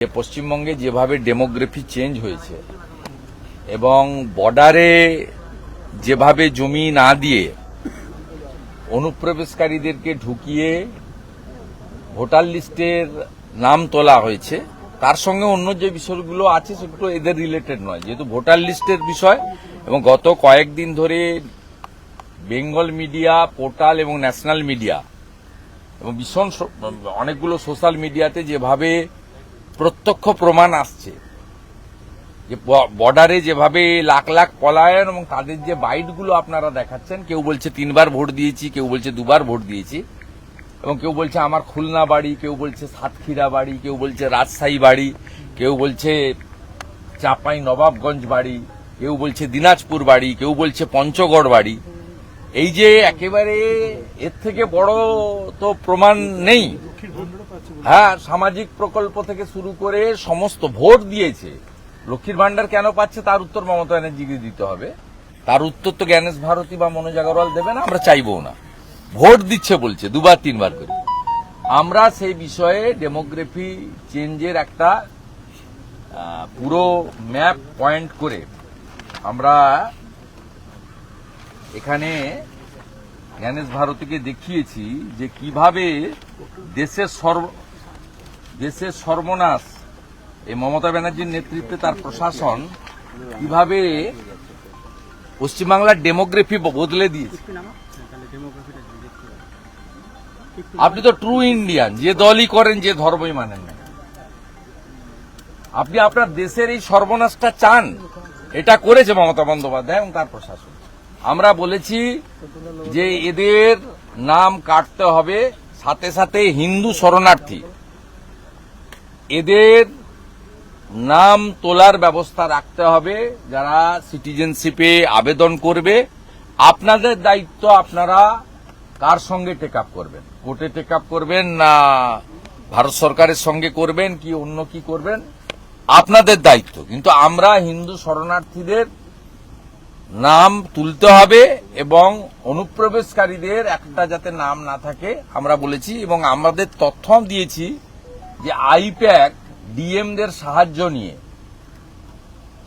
পশ্চিমবঙ্গে যেভাবে demography change হয়েছে এবং বর্ডারে যেভাবে জমি না দিয়ে অনুপ্রবেশকারীদেরকে ঢুকিয়ে ভোটার লিস্টের নাম তোলা হয়েছে, তার সঙ্গে অন্য যে বিষয়গুলো আছে সেগুলো এদের রিলেটেড নয়, যেহেতু ভোটার লিস্টের বিষয়। এবং গত কয়েকদিন ধরে বেঙ্গল মিডিয়া পোর্টাল এবং ন্যাশনাল মিডিয়া এবং ভীষণ অনেকগুলো সোশ্যাল মিডিয়াতে যেভাবে প্রত্যক্ষ প্রমাণ আসছে যে বর্ডারে যেভাবে লাখ লাখ পলায়ন এবং তাদের যে বাইটগুলো আপনারা দেখাচ্ছেন, কেউ বলছে 3 বার ভোট দিয়েছি, কেউ বলছে 2 বার ভোট দিয়েছি, এবং কেউ বলছে আমার খুলনা বাড়ি, কেউ বলছে সাতক্ষীরা বাড়ি, কেউ বলছে রাজশাহী বাড়ি, কেউ বলছে চাঁপাই নবাবগঞ্জ বাড়ি, কেউ বলছে দিনাজপুর বাড়ি, কেউ বলছে পঞ্চগড় বাড়ি। এই যে একেবারে এর থেকে বড় তো প্রমাণ নেই। হ্যাঁ, সামাজিক প্রকল্প থেকে শুরু করে সমস্ত ভোট দিয়েছে। লক্ষ্মীর ভান্ডার কেন পাচ্ছে তার উত্তর মমতা ব্যানার্জিকে দিতে হবে। তার উত্তর তো জ্ঞানেশ ভারতী বা মনোজ আগরওয়াল দেবে না, আমরা চাইবও না। ভোট দিচ্ছে বলছে 2 বার 3 বার করে। আমরা সেই বিষয়ে ডেমোগ্রাফি চেঞ্জের একটা পুরো ম্যাপ পয়েন্ট করে আমরা এখানে জ্ঞানেশ ভারতীকে দেখিয়েছি যে কিভাবে দেশের সর্বনাশ এই মমতা ব্যানার্জির নেতৃত্বে তার প্রশাসন কিভাবে পশ্চিমবাংলার ডেমোগ্রাফি বদলে দিয়েছে। আপনি তো ট্রু ইন্ডিয়ান, যে দলই করেন, যে ধর্মই মানেন না, আপনি আপনার দেশের এই সর্বনাশটা চান। এটা করেছে মমতা বন্দ্যোপাধ্যায় এবং তার প্রশাসন। আমরা বলেছি যে এদের নাম কাটতে হবে, সাথে সাথে হিন্দু শরণার্থী এদের নাম তোলার ব্যবস্থা রাখতে হবে। যারা সিটিজেনশিপে আবেদন করবে, আপনাদের দায়িত্ব, আপনারা কার সঙ্গে টেক আপ করবেন, কোর্টে টেক আপ করবেন না ভারত সরকারের সঙ্গে করবেন কি অন্য কি করবেন, আপনাদের দায়িত্ব। কিন্তু আমরা হিন্দু শরণার্থীদের নাম তুলতে হবে এবং অনুপ্রবেশকারীদের একটা যাতে নাম না থাকে আমরা বলেছি। এবং আমাদের তথ্য দিয়েছি যে আইপ্যাক ডিএমদের সাহায্য নিয়ে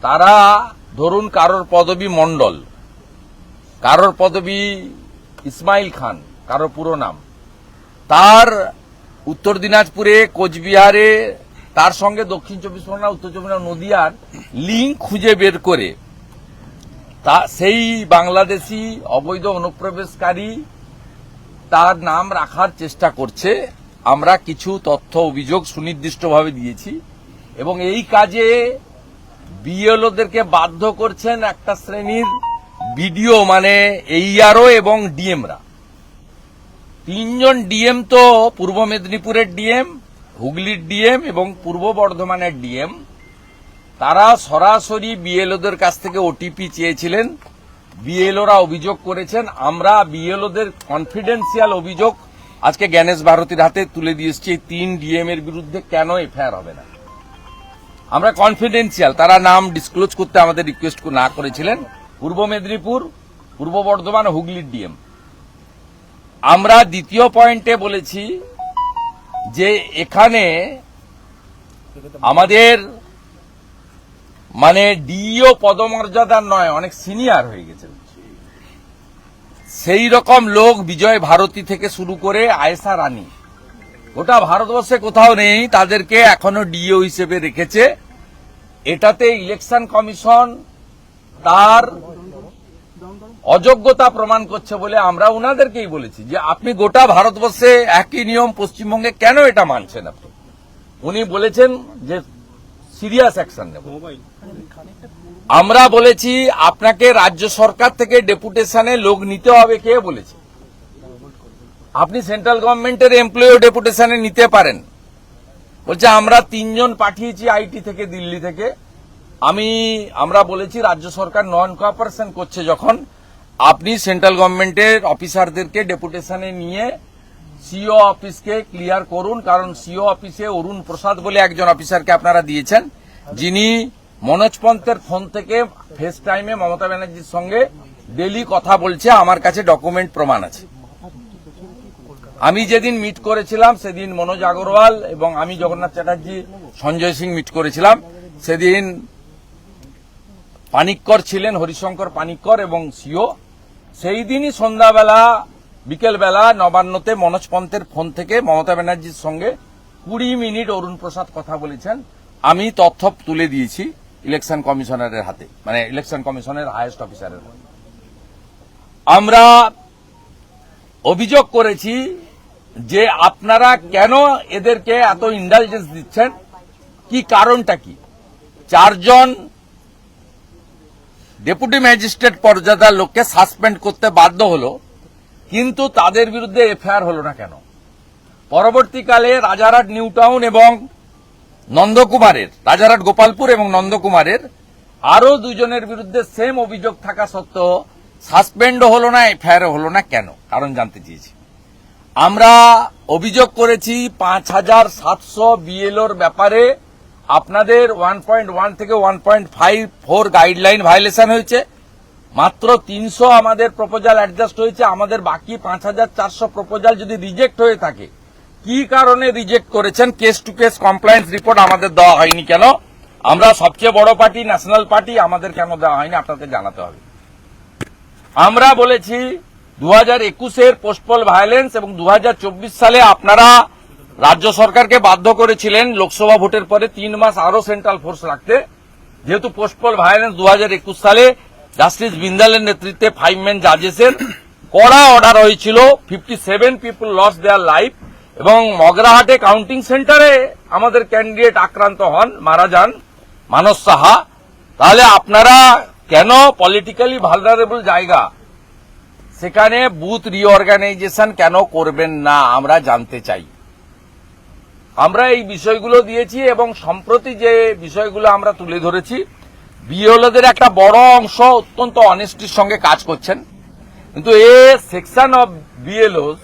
তারা, ধরুন কারোর পদবী মণ্ডল, কারোর পদবী ইসমাইল খান, কারোর পুরো নাম, তার উত্তর দিনাজপুরে, কোচবিহারে, তার সঙ্গে দক্ষিণ 24 পরগনা, উত্তর 24 পরগনা, নদিয়ার লিঙ্ক খুঁজে বের করে তা সেই বাংলাদেশি অবৈধ অনুপ্রবেশকারী তার নাম রাখার চেষ্টা করছে। আমরা কিছু তথ্য অভিযোগ সুনির্দিষ্টভাবে দিয়েছি এবং এই কাজে বিএলওদেরকে বাধ্য করছেন একটা শ্রেণীর বিডিও, মানে এইআরও এবং ডিএমরা। 3 জন ডিএম তো পূর্ব মেদিনীপুরের ডিএম, হুগলির ডিএম এবং পূর্ব বর্ধমানের ডিএম, তারা সরাসরি বিএলওদের কাছ থেকে ওটিপি চেয়েছিলেন। বিএলওরা অভিযোগ করেছেন। আমরা বিএলওদের কনফিডেন্সিয়াল অভিযোগ আজকে জ্ঞানেশ ভারতীর হাতে তুলে দিয়ে এসেছি। 3 ডিএম এর বিরুদ্ধে কেন এফআইআর হবে না, আমরা কনফিডেন্সিয়াল, তারা নাম ডিসক্লোজ করতে আমাদের রিকোয়েস্ট না করেছিলেন। পূর্ব মেদিনীপুর, পূর্ব বর্ধমান, হুগলির ডিএম। আমরা দ্বিতীয় পয়েন্টে বলেছি যে এখানে আমাদের মানে ডিও পদমর্যাদার নয়, অনেক সিনিয়র হয়ে গেছে, সেই রকম লোক বিজয় ভারতী থেকে শুরু করে আয়েশা রানী গোটা ভারতবর্ষে কোথাও নেই, তাদেরকে এখনো ডিও হিসেবে রেখেছে। এটাতে ইলেকশন কমিশন তার অযোগ্যতা প্রমাণ করছে বলে আমরা ওনাদেরকেই বলেছি যে আপনি গোটা ভারতবর্ষে একই নিয়ম, পশ্চিমবঙ্গে কেন এটা মানছেন আপনি। উনি বলেছেন যে সিরিয়াস অ্যাকশন নেব। আমরা বলেছি আপনাকে রাজ্য সরকার থেকে ডেপুটেশনে লোক নিতে হবে। কে বলেছে? আপনি সেন্ট্রাল গভর্নমেন্টের এমপ্লয়ি ডেপুটেশনে নিতে পারেন। বলছে আমরা 3 জন পাঠিয়েছি আইটি থেকে, দিল্লি থেকে। আমরা বলেছি রাজ্য সরকার নন কোঅপারেশন করছে যখন, আপনি সেন্ট্রাল গভর্নমেন্টের অফিসারদেরকে ডেপুটেশনে নিয়ে সিও অফিসকে ক্লিয়ার করুন। কারণ সিও অফিসে অরুণ প্রসাদ বলে একজন অফিসারকে আপনারা দিয়েছেন, যিনি মনোজ পন্থের ফোন থেকে ফেস টাইমে মমতা ব্যানার্জির সঙ্গে ডেলি কথা বলছে। আমার কাছে ডকুমেন্ট প্রমাণ আছে। আমি যেদিন মিট করেছিলাম সেদিন মনোজ আগরওয়াল এবং আমি জগন্নাথ চ্যাটার্জি সঞ্জয় সিং মিট করেছিলাম, সেদিন পানিক্কর ছিলেন, হরিশঙ্কর পানিক্কর এবং সিও। সেই দিনই সন্ধ্যাবেলা বিকেলবেলা নবান্নতে মনোজ পন্থের ফোন থেকে মমতা ব্যানার্জির সঙ্গে 20 মিনিট অরুণ প্রসাদ কথা বলেছেন। আমি তথ্য তুলে দিয়েছি ইলেকশন কমিশনারের হাতে, মানে ইলেকশন কমিশনের হাইয়েস্ট অফিসারের হাতে। আমরা অভিযোগ করেছি যে আপনারা কেন এদেরকে এত ইন্ডালজেন্স দিচ্ছেন, কি কারণটা কি? 4 জন ডেপুটি ম্যাজিস্ট্রেট পর্যায়ের লোককে সাসপেন্ড করতে বাধ্য হলো, কিন্তু তাদের বিরুদ্ধে এফআইআর হলো না কেন? পরবর্তীকালে রাজারহাট নিউ টাউন এবং নন্দকুমারের, রাজারহাট গোপালপুর এবং নন্দকুমারের আরো 2 জনের বিরুদ্ধে সেম অভিযোগ থাকা সত্ত্বেও সাসপেন্ডও হলো না, এফআইআর হলো না কেন? কারণ জানতে চেয়েছি। আমরা অভিযোগ করেছি 5700 বিএলওর ব্যাপারে আপনাদের 1.1 থেকে 1.54 গাইডলাইন ভায়োলেশন হয়েছে। মাত্র 300 আমাদের প্রপোজাল অ্যাডজাস্ট হয়েছে। আমাদের বাকি 5400 প্রপোজাল যদি রিজেক্ট হয়ে থাকে, কি কারণে রিজেক্ট করেছেন? Case to case compliance report আমাদের দেওয়া হয়নি কেন? আমরা সবচেয়ে বড় পার্টি, ন্যাশনাল পার্টি, আমাদের কেন দেওয়া হয়নি আপনাদের জানাতে হবে। আমরা বলেছি 2021-এর পোস্টপল ভায়োলেন্স এবং 2024 সালে আপনারা রাজ্য সরকারকে বাধ্য করেছিলেন লোকসভা ভোটের পরে 3 মাস আরো সেন্ট্রাল ফোর্স রাখতে। যেহেতু পোস্টপল ভায়োলেন্স 2021 সালে জাস্টিস বিন্দালের নেতৃত্বে 5 মেন জাজেসের কড়া অর্ডার হয়েছিল, 57 পিপল লস দেয়ার লাইফ এবং মগরাহাটে কাউন্টিং সেন্টারে আমাদের ক্যান্ডিডেট আক্রান্ত হন, মারা যান মানস সাহা। তাহলে আপনারা কেন পলিটিক্যালি ভালনারেবল জায়গা সেখানে বুথ রিঅর্গানাইজেশন কেন করবেন না আমরা জানতে চাই। আমরা এই বিষয়গুলো দিয়েছি এবং সম্প্রতি যে বিষয়গুলো আমরা তুলে ধরেছি, বিএলওদের একটা বড় অংশ অত্যন্ত অনেস্টির সঙ্গে কাজ করছেন, কিন্তু এ সেকশন অফ বিএলওস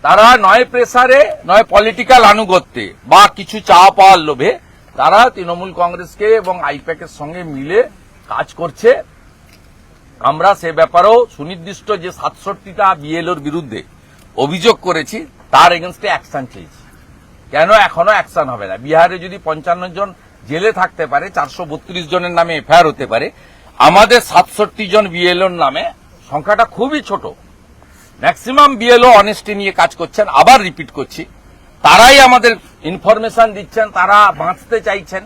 তারা নয় প্রেসারে নয় পলিটিক্যাল আনুগত্যে বা কিছু চাওয়া পাওয়ার লোভে তারা তৃণমূল কংগ্রেসকে এবং আইপ্যাকের সঙ্গে মিলে কাজ করছে। আমরা সে ব্যাপারেও সুনির্দিষ্ট যে 67টা বিএলওর বিরুদ্ধে অভিযোগ করেছি তার এগেনস্টে অ্যাকশন চেয়েছি। কেন এখনো অ্যাকশন হবে না? বিহারে যদি 55 জন জেলে থাকতে পারে, 432 জনের নামে এফআইআর হতে পারে, আমাদের 67 জন বিএলওর নামে সংখ্যাটা খুবই ছোট। ম্যাক্সিমাম বিএলও অনেস্টি নিয়ে কাজ করছেন। আবার রিপিট করছি, তারাই আমাদের ইনফরমেশন দিচ্ছেন, তারা বাঁচতে চাইছেন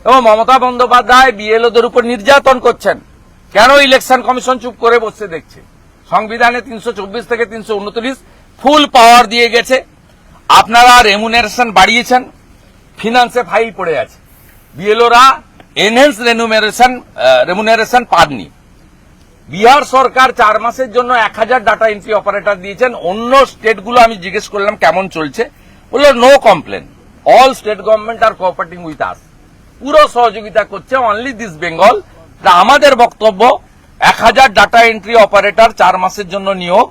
এবং মমতা বন্দ্যোপাধ্যায় বিএলওদের উপর নির্যাতন করছেন। কেন ইলেকশন কমিশন চুপ করে বসে দেখছে? সংবিধানে 324 থেকে 329 ফুল পাওয়ার দিয়ে গেছে। আপনারা রেমুনারেশন বাড়িয়েছেন, ফিনান্সে ফাইল পড়ে আছে, বিএলওরা এনহেন্স রেমুনারেশন পাননি। বিহার সরকার 4 মাসের জন্য 1000 ডাটা এন্ট্রি অপারেটর দিয়েছেন। অন্য স্টেটগুলো আমি জিজ্ঞেস করলাম কেমন চলছে, বলল no complain, all state government are cooperating with us, পুরো সহযোগিতা করছে, অনলি দিস বেঙ্গল। আমাদের বক্তব্য 1000 ডাটা এন্ট্রি অপারেটর 4 মাসের জন্য নিয়োগ,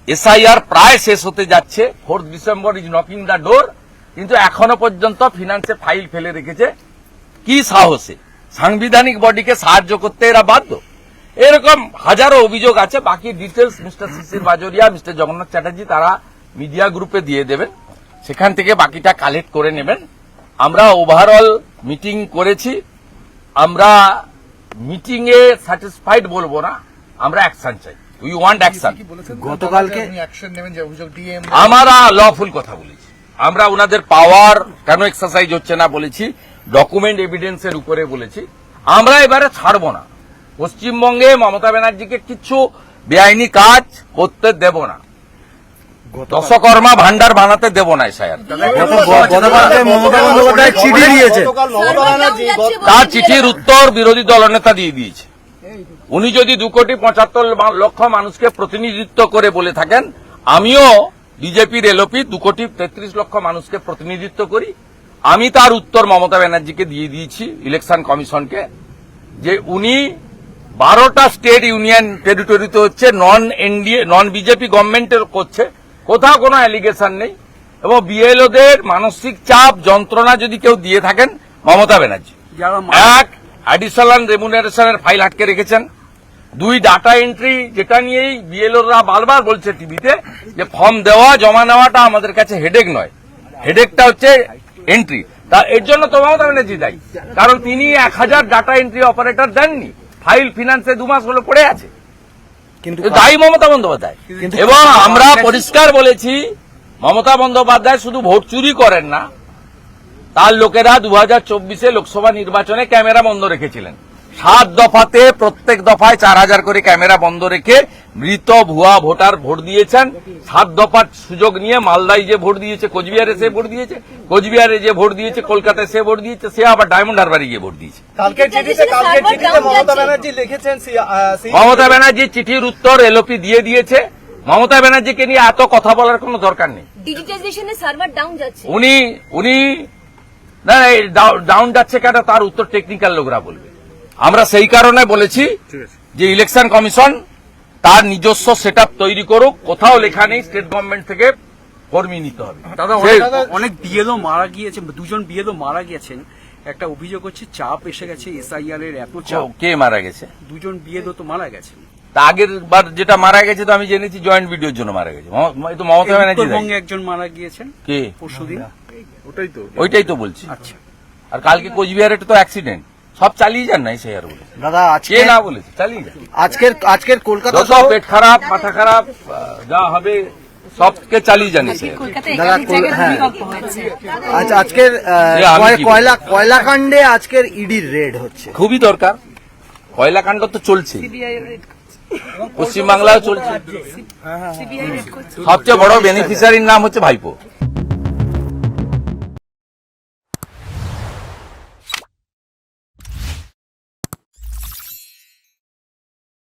এসআইআর প্রায় শেষ হতে যাচ্ছে, 4 December is knocking the door, কিন্তু এখনো পর্যন্ত ফিনান্সে ফাইল ফেলে রেখেছে। কি সাহসে? সাংবিধানিক বডিকে সাহায্য করতে এরা বাধ্য। এরকম হাজারো অভিযোগ আছে। বাকি ডিটেলস মিস্টার শিশির বাজোরিয়া, মিস্টার জগন্নাথ চ্যাটার্জি তারা মিডিয়া গ্রুপে দিয়ে দেবেন, সেখান থেকে বাকিটা কালেক্ট করে নেবেন। আমরা ওভারঅল মিটিং করেছি, আমরা মিটিং এ স্যাটিসফাইড বলবো না, আমরা অ্যাকশন চাই, উই ওয়ান্ট অ্যাকশন। গতকালকে আমরা লফুল কথা বলেছি, আমরা ওনাদের পাওয়ার কেন এক্সারসাইজ হচ্ছে না বলেছি, ডকুমেন্ট এভিডেন্সের উপরে বলেছি। আমরা এবারে ছাড়বো না, পশ্চিমবঙ্গে মমতা ব্যানার্জিকে কিছু বেআইনি কাজ করতে দেব না, দশকর্মা ভান্ডার বানাতে দেব না। চিঠি দিয়েছে, তার চিঠির উত্তর বিরোধী দলনেতা দিয়ে দিয়েছে। উনি যদি 2,75,00,000 মানুষকে প্রতিনিধিত্ব করে বলে থাকেন, আমিও বিজেপির এলওপি 2,33,00,000 মানুষকে প্রতিনিধিত্ব করি, আমি তার উত্তর মমতা ব্যানার্জিকে দিয়ে দিয়েছি, ইলেকশন কমিশনকে, যে উনি 12টা স্টেট ইউনিয়ন টেরিটরিতে হচ্ছে, নন বিজেপি গভর্নমেন্টের করছে, কোথাও কোনো অ্যালিগেশন নেই। এবং বিএলওদের মানসিক চাপ যন্ত্রণা যদি কেউ দিয়ে থাকেন মমতা ব্যানার্জি। এক, অ্যাডিশনাল রেমুনারেশনের ফাইল আটকে রেখেছেন। দুই, ডাটা এন্ট্রি, যেটা নিয়েই বিএলওরা বারবার বলছে টিভিতে যে ফর্ম দেওয়া জমা নেওয়াটা আমাদের কাছে হেডেক নয়, হেডেকটা হচ্ছে এন্ট্রি। তা এর জন্য তো মমতা ব্যানার্জি দায়ী, কারণ তিনি 1000 ডাটা এন্ট্রি অপারেটর দেননি, ফাইল ফিনান্সে 2 মাস হলো পড়ে আছে, কিন্তু দায়ী মমতা বন্দ্যোপাধ্যায়। এবং আমরা পরিষ্কার বলেছি মমতা বন্দ্যোপাধ্যায় শুধু ভোট চুরি করেন না, তার লোকেরা 2024 লোকসভা নির্বাচনে ক্যামেরা বন্ধ রেখেছিলেন। 7 দফাতে প্রত্যেক দফায় 4000 করে ক্যামেরা বন্ধ রেখে মৃত ভুয়া ভোটার ভোট দিয়েছেন। 7 দফার সুযোগ নিয়ে মালদায় যে ভোট দিয়েছে, কোচবিহারে সে ভোট দিয়েছে, কোচবিহারে যে ভোট দিয়েছে, কলকাতায় সে ভোট দিয়েছে, সে আবার ডায়মন্ড হারবারে গিয়ে ভোট দিয়েছে। কালকের চিঠিতে মমতা ব্যানার্জি লিখেছেন মমতা ব্যানার্জি চিঠির উত্তর এলওপি দিয়ে দিয়েছে। মমতা ব্যানার্জিকে নিয়ে এত কথা বলার কোনো দরকার নেই। ডিজিটাইজেশনে সার্ভার ডাউন যাচ্ছে। উনি না ডাউন যাচ্ছে কেন তার উত্তর টেকনিক্যাল লোকরা বলবে। আমরা সেই কারণে বলেছি যে ইলেকশন কমিশন তার নিজস্ব সেটআপ তৈরি করুক, কোথাও লেখা নেই স্টেট গভর্নমেন্ট থেকে কর্মী নিতে হবে। দাদা সেই- অনেক বিএলও মারা গিয়েছেন, 2জন বিএলও মারা গেছেন, একটা অভিযোগ হচ্ছে চাপ এসে গেছে এসআইআর এর, এত চাপ, কে মারা গেছে? 2জন বিএলও তো মারা গেছেন। তা আগের বার যেটা মারা গেছে তো আমি জেনেছি জয়েন্ট ভিডিওর জন্য মারা গেছে, এই তো মমতা ব্যানার্জি দায়ী। উত্তরবঙ্গে একজন মারা গিয়েছেন কে? পরশুদিন। ওইটাই তো বলছি। আচ্ছা, আর কালকে কোচবিহারে তো অ্যাক্সিডেন্ট, সব চালিয়ে যান নাই সেই আর বলে দাদা কে আজকে না বলেছে চালিয়ে যান। আজকের কলকাতা যত পেট খারাপ মাথা খারাপ যা হবে সবকে চালিয়ে জানি সে। কলকাতায় দাদা, একাধিক জায়গায় হ্যাঁ। ভূমিকম্প হয়েছে। আজকের আমি কি বলবো? কয়লাকাণ্ডে আজকের ইডির রেড হচ্ছে। খুবই দরকার, কয়লাকাণ্ড তো চলছে, পশ্চিমবাংলায় চলছে। সবচেয়ে বড় বেনিফিশিয়ারির নাম হচ্ছে ভাইপো।